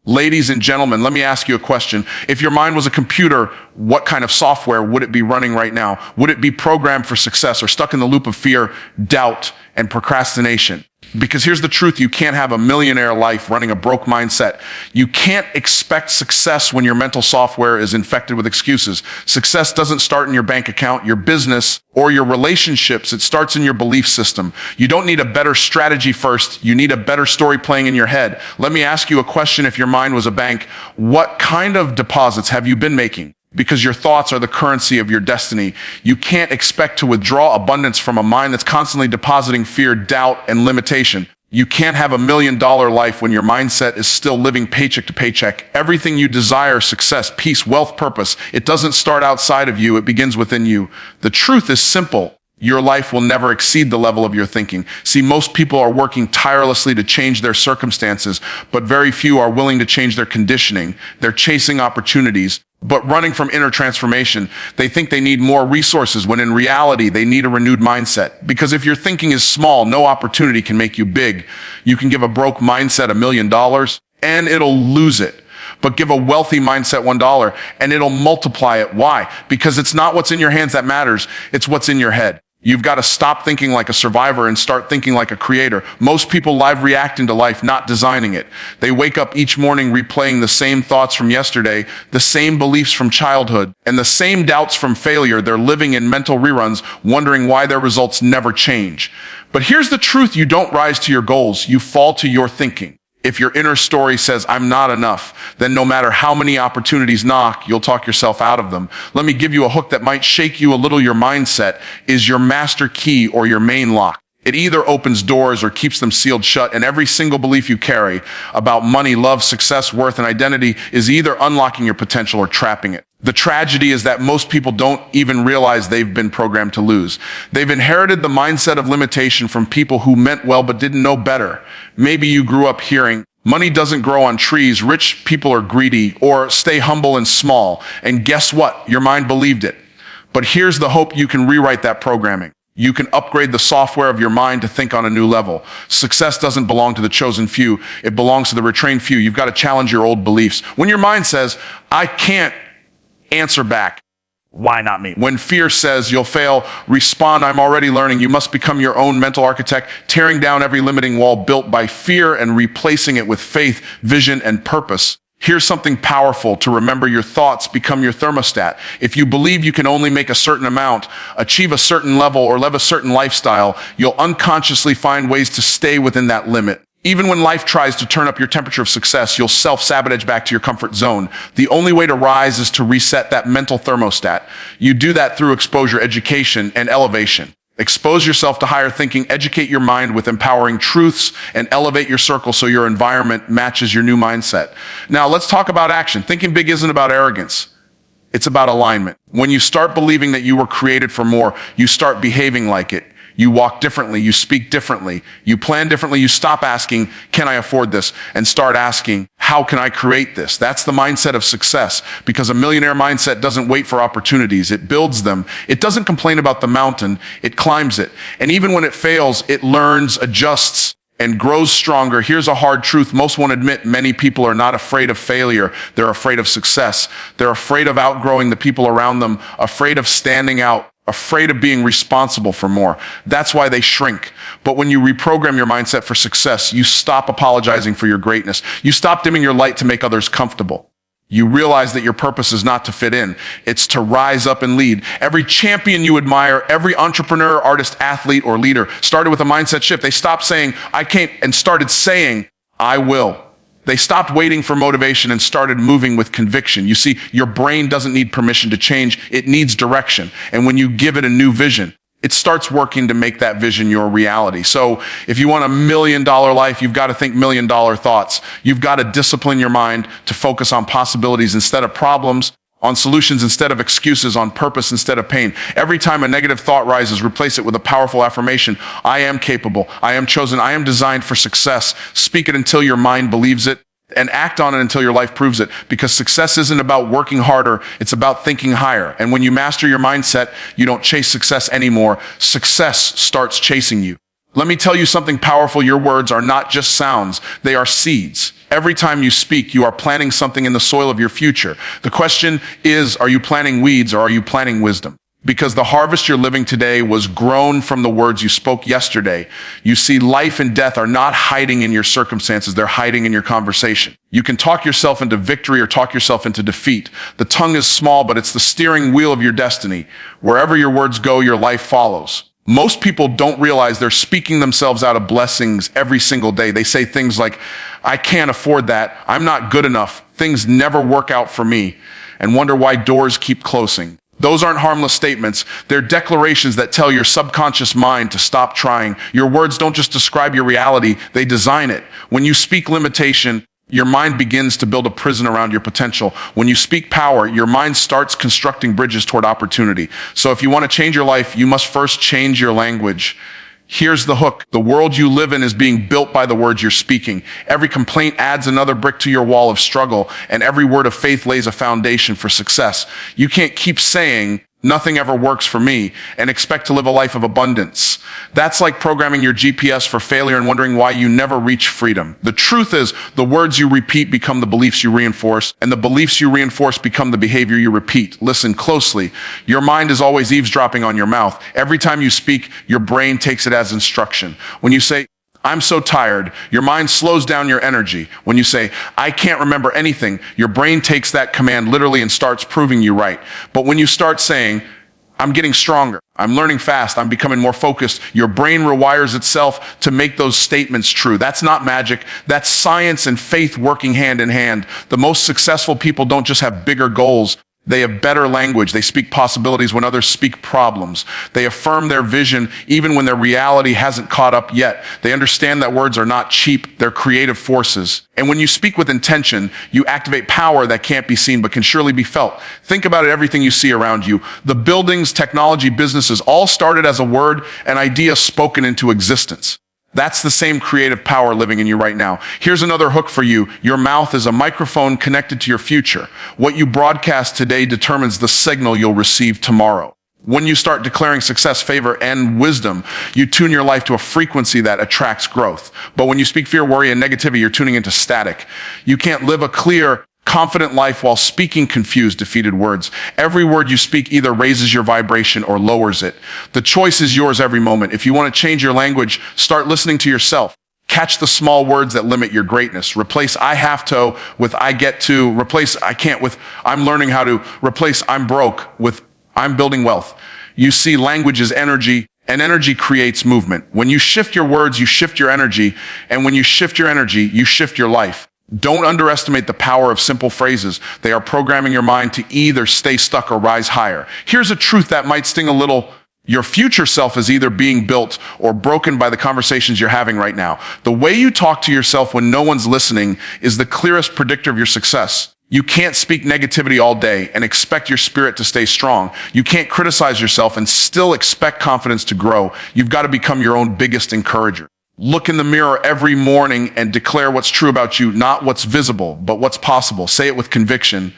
Ladies and gentlemen, let me ask you a question. If your mind was a computer, what kind of software would it be running right now? Would it be programmed for success or stuck in the loop of fear, doubt, and procrastination? Because here's the truth, you can't have a millionaire life running a broke mindset. You can't expect success when your mental software is infected with excuses. Success doesn't start in your bank account, your business, or your relationships. It starts in your belief system. You don't need a better strategy first. You need a better story playing in your head. Let me ask you a question. If your mind was a bank, what kind of deposits have you been making? Because your thoughts are the currency of your destiny. You can't expect to withdraw abundance from a mind that's constantly depositing fear, doubt, and limitation. You can't have $1 million life when your mindset is still living paycheck to paycheck. Everything you desire, success, peace, wealth, purpose, it doesn't start outside of you. It begins within you. The truth is simple. Your life will never exceed the level of your thinking. See, most people are working tirelessly to change their circumstances, but very few are willing to change their conditioning. They're chasing opportunities, but running from inner transformation. They think they need more resources when in reality, they need a renewed mindset. Because if your thinking is small, no opportunity can make you big. You can give a broke mindset $1 million and it'll lose it. But give a wealthy mindset $1 and it'll multiply it. Why? Because it's not what's in your hands that matters. It's what's in your head. You've got to stop thinking like a survivor and start thinking like a creator. Most people live reacting to life, not designing it. They wake up each morning replaying the same thoughts from yesterday, the same beliefs from childhood, and the same doubts from failure. They're living in mental reruns, wondering why their results never change. But here's the truth. You don't rise to your goals. You fall to your thinking. If your inner story says, I'm not enough, then no matter how many opportunities knock, you'll talk yourself out of them. Let me give you a hook that might shake you a little. Your mindset is your master key or your main lock. It either opens doors or keeps them sealed shut, and every single belief you carry about money, love, success, worth, and identity is either unlocking your potential or trapping it. The tragedy is that most people don't even realize they've been programmed to lose. They've inherited the mindset of limitation from people who meant well but didn't know better. Maybe you grew up hearing, money doesn't grow on trees, rich people are greedy, or stay humble and small. And guess what? Your mind believed it. But here's the hope: you can rewrite that programming. You can upgrade the software of your mind to think on a new level. Success doesn't belong to the chosen few. It belongs to the retrained few. You've got to challenge your old beliefs. When your mind says, I can't, answer back, why not me? When fear says you'll fail, respond, I'm already learning. You must become your own mental architect, tearing down every limiting wall built by fear and replacing it with faith, vision, and purpose. Here's something powerful to remember: your thoughts become your thermostat. If you believe you can only make a certain amount, achieve a certain level, or live a certain lifestyle, you'll unconsciously find ways to stay within that limit. Even when life tries to turn up your temperature of success, you'll self-sabotage back to your comfort zone. The only way to rise is to reset that mental thermostat. You do that through exposure, education, and elevation. Expose yourself to higher thinking, educate your mind with empowering truths, and elevate your circle so your environment matches your new mindset. Now, let's talk about action. Thinking big isn't about arrogance. It's about alignment. When you start believing that you were created for more, you start behaving like it. You walk differently, you speak differently, you plan differently, you stop asking, can I afford this? And start asking, how can I create this? That's the mindset of success, because a millionaire mindset doesn't wait for opportunities, it builds them. It doesn't complain about the mountain, it climbs it. And even when it fails, it learns, adjusts, and grows stronger. Here's a hard truth most won't admit: many people are not afraid of failure, they're afraid of success. They're afraid of outgrowing the people around them, afraid of standing out, afraid of being responsible for more. That's why they shrink. But when you reprogram your mindset for success, you stop apologizing for your greatness. You stop dimming your light to make others comfortable. You realize that your purpose is not to fit in. It's to rise up and lead. Every champion you admire, every entrepreneur, artist, athlete, or leader started with a mindset shift. They stopped saying, I can't, and started saying, I will. They stopped waiting for motivation and started moving with conviction. You see, your brain doesn't need permission to change. It needs direction. And when you give it a new vision, it starts working to make that vision your reality. So if you want $1 million life, you've got to think $1 million thoughts. You've got to discipline your mind to focus on possibilities instead of problems, on solutions instead of excuses, on purpose instead of pain. Every time a negative thought rises, replace it with a powerful affirmation. I am capable. I am chosen. I am designed for success. Speak it until your mind believes it, and act on it until your life proves it. Because success isn't about working harder. It's about thinking higher. And when you master your mindset, you don't chase success anymore. Success starts chasing you. Let me tell you something powerful. Your words are not just sounds. They are seeds. Every time you speak, you are planting something in the soil of your future. The question is, are you planting weeds or are you planting wisdom? Because the harvest you're living today was grown from the words you spoke yesterday. You see, life and death are not hiding in your circumstances. They're hiding in your conversation. You can talk yourself into victory or talk yourself into defeat. The tongue is small, but it's the steering wheel of your destiny. Wherever your words go, your life follows. Most people don't realize they're speaking themselves out of blessings every single day. They say things like, I can't afford that. I'm not good enough. Things never work out for me, and wonder why doors keep closing. Those aren't harmless statements. They're declarations that tell your subconscious mind to stop trying. Your words don't just describe your reality, they design it. When you speak limitation, your mind begins to build a prison around your potential. When you speak power, your mind starts constructing bridges toward opportunity. So if you want to change your life, you must first change your language. Here's the hook. The world you live in is being built by the words you're speaking. Every complaint adds another brick to your wall of struggle, and every word of faith lays a foundation for success. You can't keep saying, nothing ever works for me, and expect to live a life of abundance. That's like programming your GPS for failure and wondering why you never reach freedom. The truth is, the words you repeat become the beliefs you reinforce, and the beliefs you reinforce become the behavior you repeat. Listen closely. Your mind is always eavesdropping on your mouth. Every time you speak, your brain takes it as instruction. When you say, I'm so tired, your mind slows down your energy. When you say, I can't remember anything, your brain takes that command literally and starts proving you right. But when you start saying, I'm getting stronger, I'm learning fast, I'm becoming more focused, your brain rewires itself to make those statements true. That's not magic. That's science and faith working hand in hand. The most successful people don't just have bigger goals. They have better language. They speak possibilities when others speak problems. They affirm their vision even when their reality hasn't caught up yet. They understand that words are not cheap. They're creative forces. And when you speak with intention, you activate power that can't be seen but can surely be felt. Think about it, everything you see around you. The buildings, technology, businesses all started as a word, an idea spoken into existence. That's the same creative power living in you right now. Here's another hook for you. Your mouth is a microphone connected to your future. What you broadcast today determines the signal you'll receive tomorrow. When you start declaring success, favor, and wisdom, you tune your life to a frequency that attracts growth. But when you speak fear, worry, and negativity, you're tuning into static. You can't live a clear, confident life while speaking confused, defeated words. Every word you speak either raises your vibration or lowers it. The choice is yours every moment. If you want to change your language, start listening to yourself. Catch the small words that limit your greatness. Replace I have to with I get to. Replace I can't with I'm learning how to. Replace I'm broke with I'm building wealth. You see, language is energy, and energy creates movement. When you shift your words, you shift your energy. And when you shift your energy, you shift your life. Don't underestimate the power of simple phrases. They are programming your mind to either stay stuck or rise higher. Here's a truth that might sting a little. Your future self is either being built or broken by the conversations you're having right now. The way you talk to yourself when no one's listening is the clearest predictor of your success. You can't speak negativity all day and expect your spirit to stay strong. You can't criticize yourself and still expect confidence to grow. You've got to become your own biggest encourager. Look in the mirror every morning and declare what's true about you, not what's visible, but what's possible. Say it with conviction.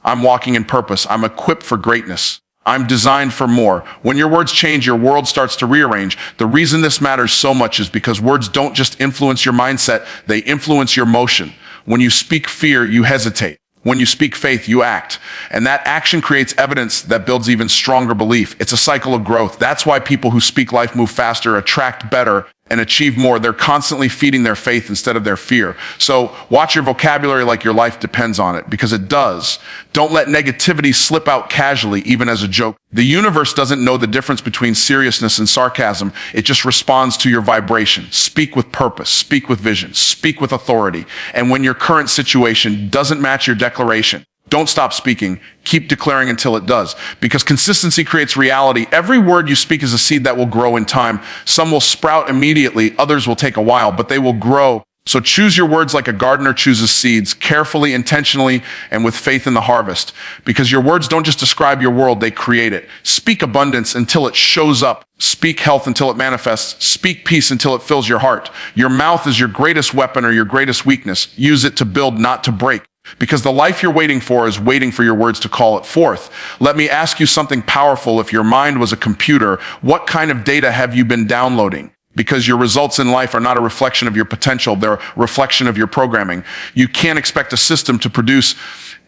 I'm walking in purpose. I'm equipped for greatness. I'm designed for more. When your words change, your world starts to rearrange. The reason this matters so much is because words don't just influence your mindset, they influence your motion. When you speak fear, you hesitate. When you speak faith, you act. And that action creates evidence that builds even stronger belief. It's a cycle of growth. That's why people who speak life move faster, attract better, and achieve more. They're constantly feeding their faith instead of their fear. So watch your vocabulary like your life depends on it, because it does. Don't let negativity slip out casually, even as a joke. The universe doesn't know the difference between seriousness and sarcasm. It just responds to your vibration. Speak with purpose, speak with vision, speak with authority. And when your current situation doesn't match your declaration, don't stop speaking. Keep declaring until it does, because consistency creates reality. Every word you speak is a seed that will grow in time. Some will sprout immediately, others will take a while, but they will grow. So choose your words like a gardener chooses seeds, carefully, intentionally, and with faith in the harvest, because your words don't just describe your world, they create it. Speak abundance until it shows up. Speak health until it manifests. Speak peace until it fills your heart. Your mouth is your greatest weapon or your greatest weakness. Use it to build, not to break. Because the life you're waiting for is waiting for your words to call it forth. Let me ask you something powerful. If your mind was a computer, what kind of data have you been downloading? because your results in life are not a reflection of your potential. They're a reflection of your programming. You can't expect a system to produce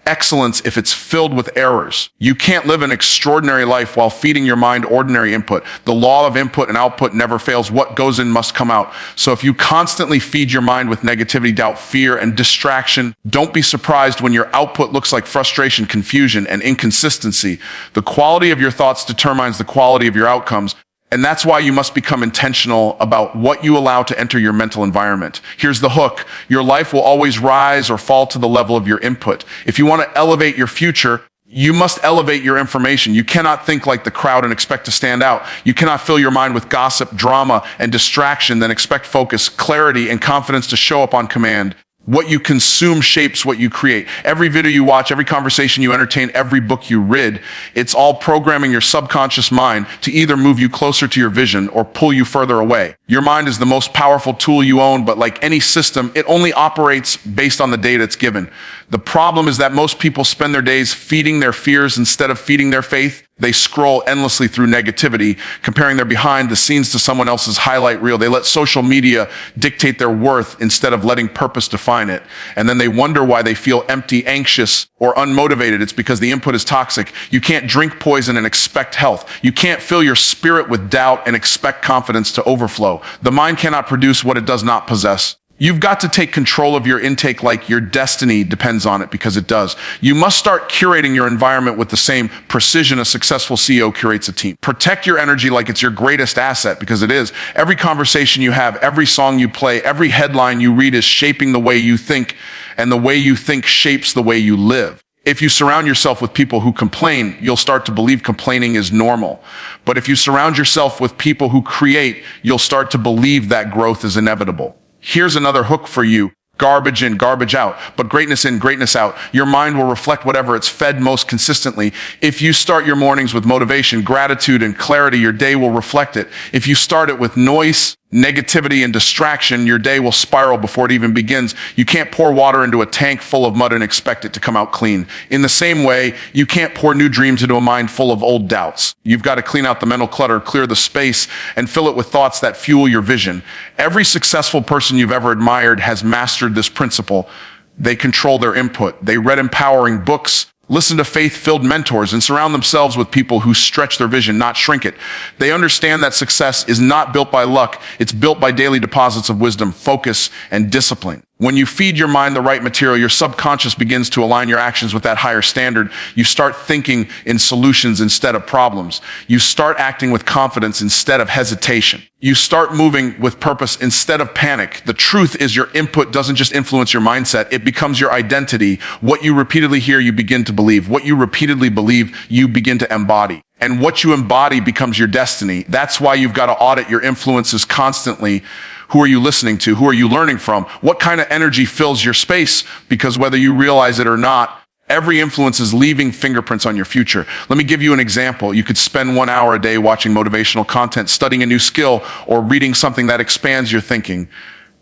excellence if it's filled with errors. You can't live an extraordinary life while feeding your mind ordinary input. The law of input and output never fails. What goes in must come out. So if you constantly feed your mind with negativity, doubt, fear, and distraction, don't be surprised when your output looks like frustration, confusion, and inconsistency. The quality of your thoughts determines the quality of your outcomes. And that's why you must become intentional about what you allow to enter your mental environment. Here's the hook. Your life will always rise or fall to the level of your input. If you want to elevate your future, you must elevate your information. You cannot think like the crowd and expect to stand out. You cannot fill your mind with gossip, drama, and distraction, then expect focus, clarity, and confidence to show up on command. What you consume shapes what you create. Every video you watch, every conversation you entertain, every book you read, it's all programming your subconscious mind to either move you closer to your vision or pull you further away. Your mind is the most powerful tool you own, but like any system, it only operates based on the data it's given. The problem is that most people spend their days feeding their fears instead of feeding their faith. They scroll endlessly through negativity, comparing their behind the scenes to someone else's highlight reel. They let social media dictate their worth instead of letting purpose define it. And then they wonder why they feel empty, anxious, or unmotivated. It's because the input is toxic. You can't drink poison and expect health. You can't fill your spirit with doubt and expect confidence to overflow. The mind cannot produce what it does not possess. You've got to take control of your intake like your destiny depends on it, because it does. You must start curating your environment with the same precision a successful CEO curates a team. Protect your energy like it's your greatest asset, because it is. Every conversation you have, every song you play, every headline you read is shaping the way you think, and the way you think shapes the way you live. If you surround yourself with people who complain, you'll start to believe complaining is normal. But if you surround yourself with people who create, you'll start to believe that growth is inevitable. Here's another hook for you. Garbage in, garbage out, but greatness in, greatness out. Your mind will reflect whatever it's fed most consistently. If you start your mornings with motivation, gratitude, and clarity, your day will reflect it. If you start it with noise, negativity, and distraction, your day will spiral before it even begins. You can't pour water into a tank full of mud and expect it to come out clean. In the same way, you can't pour new dreams into a mind full of old doubts. You've got to clean out the mental clutter, clear the space, and fill it with thoughts that fuel your vision. Every successful person you've ever admired has mastered this principle. They control their input. They read empowering books, listen to faith-filled mentors, and surround themselves with people who stretch their vision, not shrink it. They understand that success is not built by luck. It's built by daily deposits of wisdom, focus, and discipline. When you feed your mind the right material, your subconscious begins to align your actions with that higher standard. You start thinking in solutions instead of problems. You start acting with confidence instead of hesitation. You start moving with purpose instead of panic. The truth is, your input doesn't just influence your mindset, it becomes your identity. What you repeatedly hear, you begin to believe. What you repeatedly believe, you begin to embody. And what you embody becomes your destiny. That's why you've got to audit your influences constantly. Who are you listening to? Who are you learning from? What kind of energy fills your space? Because whether you realize it or not, every influence is leaving fingerprints on your future. Let me give you an example. You could spend 1 hour a day watching motivational content, studying a new skill, or reading something that expands your thinking.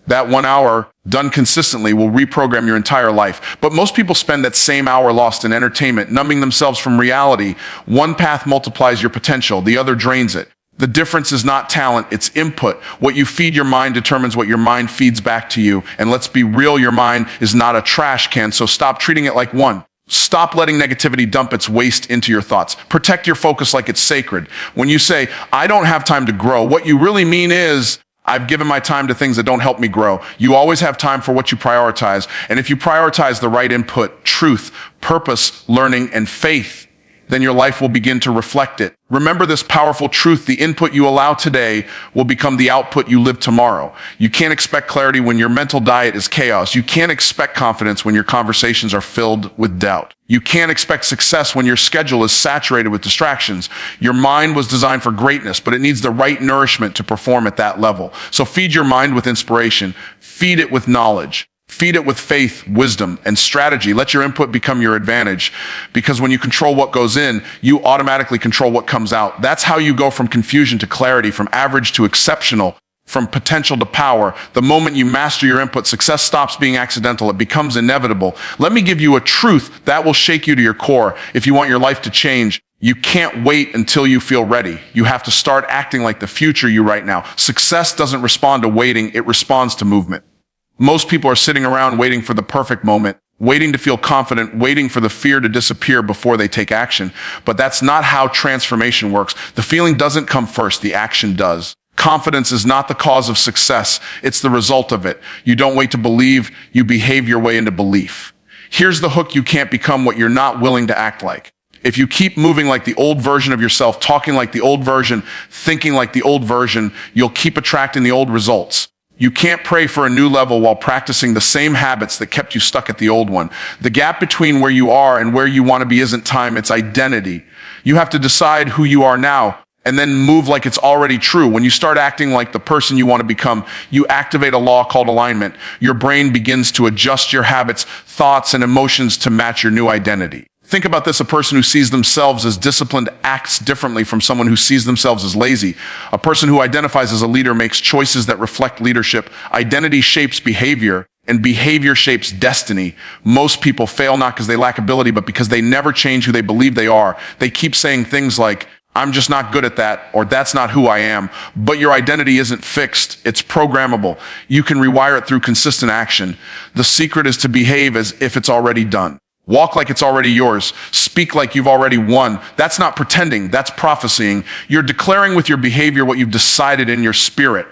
That 1 hour, done consistently, will reprogram your entire life. But most people spend that same hour lost in entertainment, numbing themselves from reality. One path multiplies your potential, the other drains it. The difference is not talent, it's input. What you feed your mind determines what your mind feeds back to you. And let's be real, your mind is not a trash can, so stop treating it like one. Stop letting negativity dump its waste into your thoughts. Protect your focus like it's sacred. When you say, I don't have time to grow, what you really mean is, I've given my time to things that don't help me grow. You always have time for what you prioritize. And if you prioritize the right input, truth, purpose, learning, and faith, then your life will begin to reflect it. Remember this powerful truth: the input you allow today will become the output you live tomorrow. You can't expect clarity when your mental diet is chaos. You can't expect confidence when your conversations are filled with doubt. You can't expect success when your schedule is saturated with distractions. Your mind was designed for greatness, but it needs the right nourishment to perform at that level. So feed your mind with inspiration. Feed it with knowledge. Feed it with faith, wisdom, and strategy. Let your input become your advantage, because when you control what goes in, you automatically control what comes out. That's how you go from confusion to clarity, from average to exceptional, from potential to power. The moment you master your input, success stops being accidental. It becomes inevitable. Let me give you a truth that will shake you to your core. If you want your life to change, You can't wait until you feel ready. You have to start acting like the future you right now. Success doesn't respond to waiting, it responds to movement. Most people are sitting around waiting for the perfect moment, waiting to feel confident, waiting for the fear to disappear before they take action. But that's not how transformation works. The feeling doesn't come first, the action does. Confidence is not the cause of success, it's the result of it. You don't wait to believe, you behave your way into belief. Here's the hook: you can't become what you're not willing to act like. If you keep moving like the old version of yourself, talking like the old version, thinking like the old version, you'll keep attracting the old results. You can't pray for a new level while practicing the same habits that kept you stuck at the old one. The gap between where you are and where you want to be isn't time, it's identity. You have to decide who you are now and then move like it's already true. When you start acting like the person you want to become, you activate a law called alignment. Your brain begins to adjust your habits, thoughts, and emotions to match your new identity. Think about this: a person who sees themselves as disciplined acts differently from someone who sees themselves as lazy. A person who identifies as a leader makes choices that reflect leadership. Identity shapes behavior, and behavior shapes destiny. Most people fail not because they lack ability, but because they never change who they believe they are. They keep saying things like, "I'm just not good at that," or "That's not who I am." But your identity isn't fixed, it's programmable. You can rewire it through consistent action. The secret is to behave as if it's already done. Walk like it's already yours. Speak like you've already won. That's not pretending, that's prophesying. You're declaring with your behavior what you've decided in your spirit.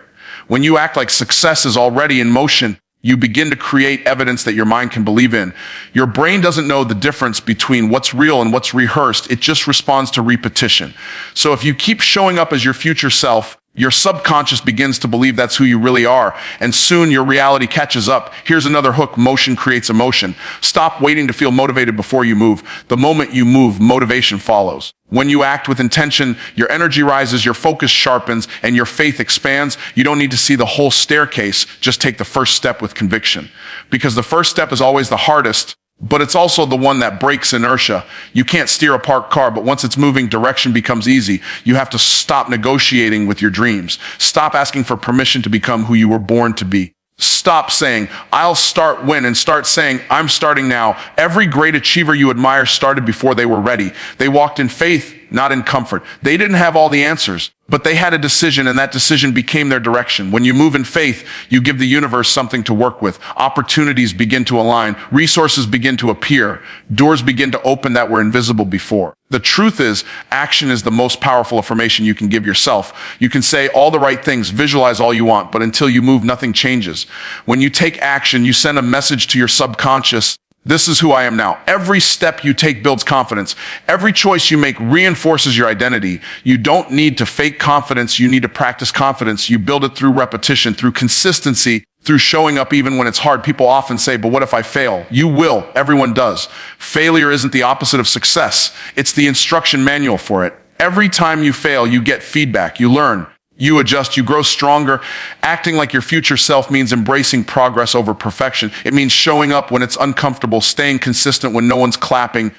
When you act like success is already in motion, you begin to create evidence that your mind can believe in. Your brain doesn't know the difference between what's real and what's rehearsed. It just responds to repetition. So if you keep showing up as your future self, your subconscious begins to believe that's who you really are, and soon your reality catches up. Here's another hook: motion creates emotion. Stop waiting to feel motivated before you move. The moment you move, motivation follows. When you act with intention, your energy rises, your focus sharpens, and your faith expands. You don't need to see the whole staircase, just take the first step with conviction. Because the first step is always the hardest, but it's also the one that breaks inertia. You can't steer a parked car, but once it's moving, direction becomes easy. You have to stop negotiating with your dreams. Stop asking for permission to become who you were born to be. Stop saying, "I'll start when," and start saying, "I'm starting now." Every great achiever you admire started before they were ready. They walked in faith, not in comfort. They didn't have all the answers, but they had a decision, and that decision became their direction. When you move in faith, you give the universe something to work with. Opportunities begin to align. Resources begin to appear. Doors begin to open that were invisible before. The truth is, action is the most powerful affirmation you can give yourself. You can say all the right things, visualize all you want, but until you move, nothing changes. When you take action, you send a message to your subconscious: this is who I am now. Every step you take builds confidence. Every choice you make reinforces your identity. You don't need to fake confidence. You need to practice confidence. You build it through repetition, through consistency, through showing up even when it's hard. People often say, "But what if I fail?" You will. Everyone does. Failure isn't the opposite of success. It's the instruction manual for it. Every time you fail, you get feedback. You learn. You adjust, you grow stronger. Acting like your future self means embracing progress over perfection. It means showing up when it's uncomfortable, staying consistent when no one's clapping,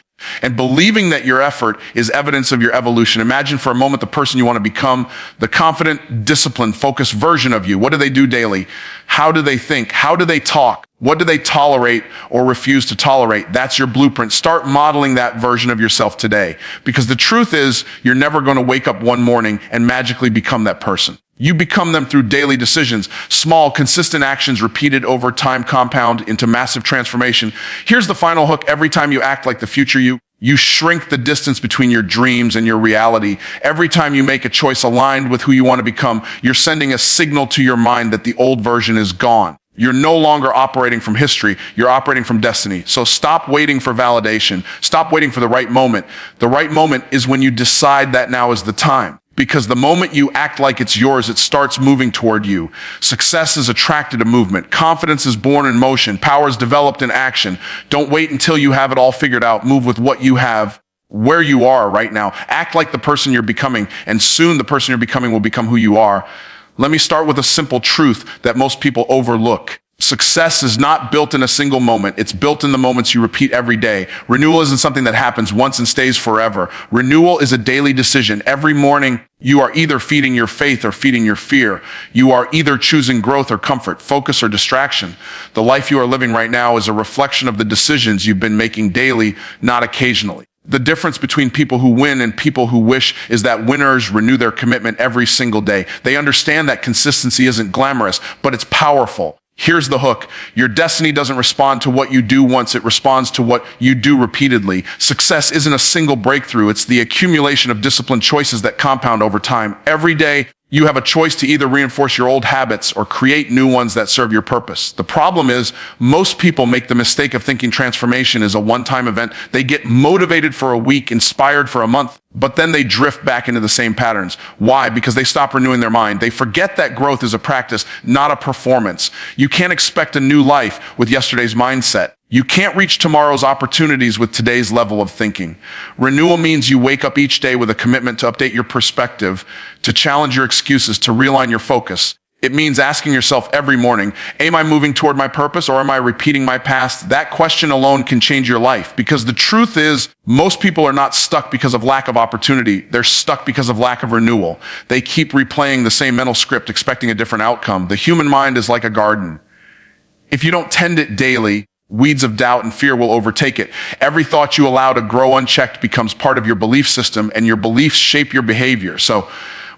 and believing that your effort is evidence of your evolution. Imagine for a moment the person you want to become, the confident, disciplined, focused version of you. What do they do daily? How do they think? How do they talk? What do they tolerate or refuse to tolerate? That's your blueprint. Start modeling that version of yourself today. Because the truth is, you're never going to wake up one morning and magically become that person. You become them through daily decisions. Small, consistent actions repeated over time compound into massive transformation. Here's the final hook: every time you act like the future you shrink the distance between your dreams and your reality. Every time you make a choice aligned with who you want to become, you're sending a signal to your mind that the old version is gone. You're no longer operating from history, you're operating from destiny. So stop waiting for validation. Stop waiting for the right moment. The right moment is when you decide that now is the time. Because the moment you act like it's yours, it starts moving toward you. Success is attracted to movement. Confidence is born in motion. Power is developed in action. Don't wait until you have it all figured out. Move with what you have, where you are right now. Act like the person you're becoming, and soon the person you're becoming will become who you are. Let me start with a simple truth that most people overlook. Success is not built in a single moment. It's built in the moments you repeat every day. Renewal isn't something that happens once and stays forever. Renewal is a daily decision. Every morning, you are either feeding your faith or feeding your fear. You are either choosing growth or comfort, focus or distraction. The life you are living right now is a reflection of the decisions you've been making daily, not occasionally. The difference between people who win and people who wish is that winners renew their commitment every single day. They understand that consistency isn't glamorous, but it's powerful. Here's the hook. Your destiny doesn't respond to what you do once, it responds to what you do repeatedly. Success isn't a single breakthrough, it's the accumulation of disciplined choices that compound over time. Every day, you have a choice to either reinforce your old habits or create new ones that serve your purpose. The problem is, most people make the mistake of thinking transformation is a one-time event. They get motivated for a week, inspired for a month, but then they drift back into the same patterns. Why? Because they stop renewing their mind. They forget that growth is a practice, not a performance. You can't expect a new life with yesterday's mindset. You can't reach tomorrow's opportunities with today's level of thinking. Renewal means you wake up each day with a commitment to update your perspective, to challenge your excuses, to realign your focus. It means asking yourself every morning, am I moving toward my purpose or am I repeating my past? That question alone can change your life, because the truth is, most people are not stuck because of lack of opportunity. They're stuck because of lack of renewal. They keep replaying the same mental script, expecting a different outcome. The human mind is like a garden. If you don't tend it daily, weeds of doubt and fear will overtake it. Every thought you allow to grow unchecked becomes part of your belief system, and your beliefs shape your behavior. So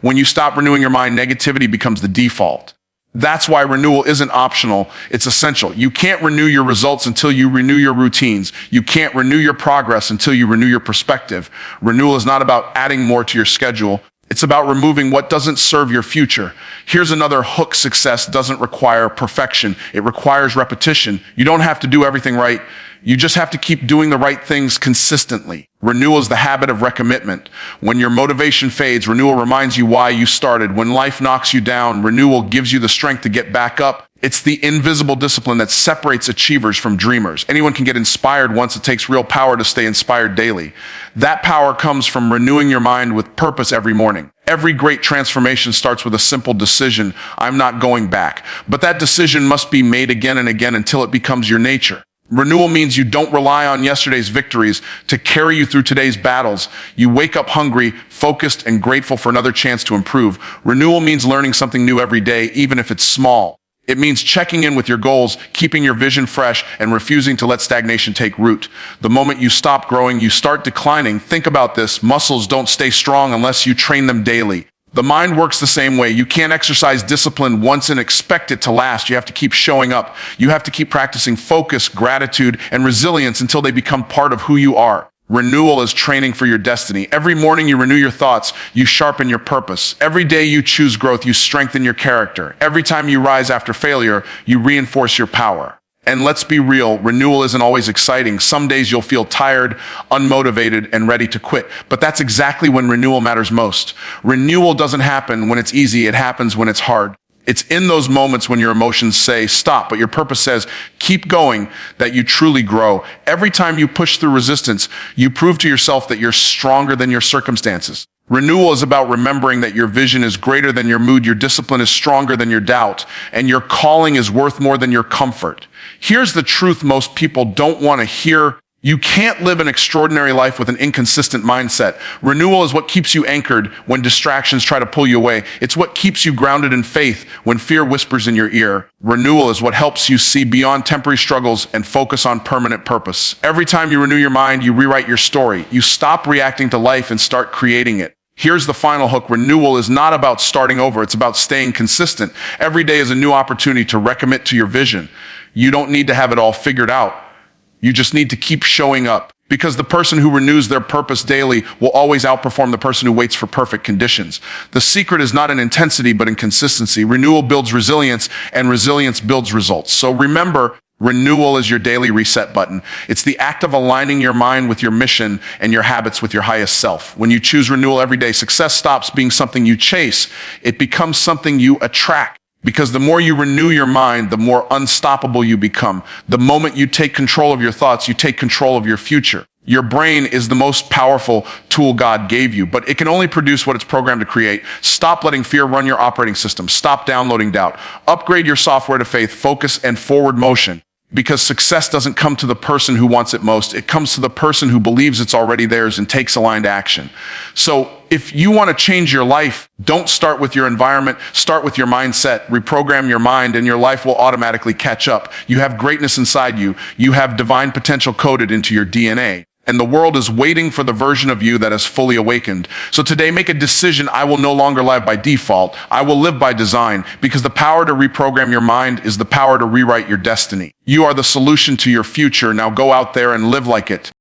when you stop renewing your mind, negativity becomes the default. That's why renewal isn't optional, it's essential. You can't renew your results until you renew your routines. You can't renew your progress until you renew your perspective. Renewal is not about adding more to your schedule. It's about removing what doesn't serve your future. Here's another hook. Success doesn't require perfection. It requires repetition. You don't have to do everything right. You just have to keep doing the right things consistently. Renewal is the habit of recommitment. When your motivation fades, renewal reminds you why you started. When life knocks you down, renewal gives you the strength to get back up. It's the invisible discipline that separates achievers from dreamers. Anyone can get inspired once. It takes real power to stay inspired daily. That power comes from renewing your mind with purpose every morning. Every great transformation starts with a simple decision: I'm not going back. But that decision must be made again and again until it becomes your nature. Renewal means you don't rely on yesterday's victories to carry you through today's battles. You wake up hungry, focused, and grateful for another chance to improve. Renewal means learning something new every day, even if it's small. It means checking in with your goals, keeping your vision fresh, and refusing to let stagnation take root. The moment you stop growing, you start declining. Think about this. Muscles don't stay strong unless you train them daily. The mind works the same way. You can't exercise discipline once and expect it to last. You have to keep showing up. You have to keep practicing focus, gratitude, and resilience until they become part of who you are. Renewal is training for your destiny. Every morning you renew your thoughts, you sharpen your purpose. Every day you choose growth, you strengthen your character. Every time you rise after failure, you reinforce your power. And let's be real, renewal isn't always exciting. Some days you'll feel tired, unmotivated, and ready to quit. But that's exactly when renewal matters most. Renewal doesn't happen when it's easy, it happens when it's hard. It's in those moments when your emotions say stop, but your purpose says keep going, that you truly grow. Every time you push through resistance, you prove to yourself that you're stronger than your circumstances. Renewal is about remembering that your vision is greater than your mood, your discipline is stronger than your doubt, and your calling is worth more than your comfort. Here's the truth most people don't want to hear. You can't live an extraordinary life with an inconsistent mindset. Renewal is what keeps you anchored when distractions try to pull you away. It's what keeps you grounded in faith when fear whispers in your ear. Renewal is what helps you see beyond temporary struggles and focus on permanent purpose. Every time you renew your mind, you rewrite your story. You stop reacting to life and start creating it. Here's the final hook. Renewal is not about starting over. It's about staying consistent. Every day is a new opportunity to recommit to your vision. You don't need to have it all figured out. You just need to keep showing up, because the person who renews their purpose daily will always outperform the person who waits for perfect conditions. The secret is not in intensity, but in consistency. Renewal builds resilience, and resilience builds results. So remember, renewal is your daily reset button. It's the act of aligning your mind with your mission and your habits with your highest self. When you choose renewal every day, success stops being something you chase. It becomes something you attract. Because the more you renew your mind, the more unstoppable you become. The moment you take control of your thoughts, you take control of your future. Your brain is the most powerful tool God gave you, but it can only produce what it's programmed to create. Stop letting fear run your operating system. Stop downloading doubt. Upgrade your software to faith, focus, and forward motion. Because success doesn't come to the person who wants it most. It comes to the person who believes it's already theirs and takes aligned action. So if you want to change your life, don't start with your environment. Start with your mindset. Reprogram your mind, and your life will automatically catch up. You have greatness inside you. You have divine potential coded into your DNA. And the world is waiting for the version of you that is fully awakened. So today, make a decision. I will no longer live by default. I will live by design, because the power to reprogram your mind is the power to rewrite your destiny. You are the solution to your future. Now go out there and live like it.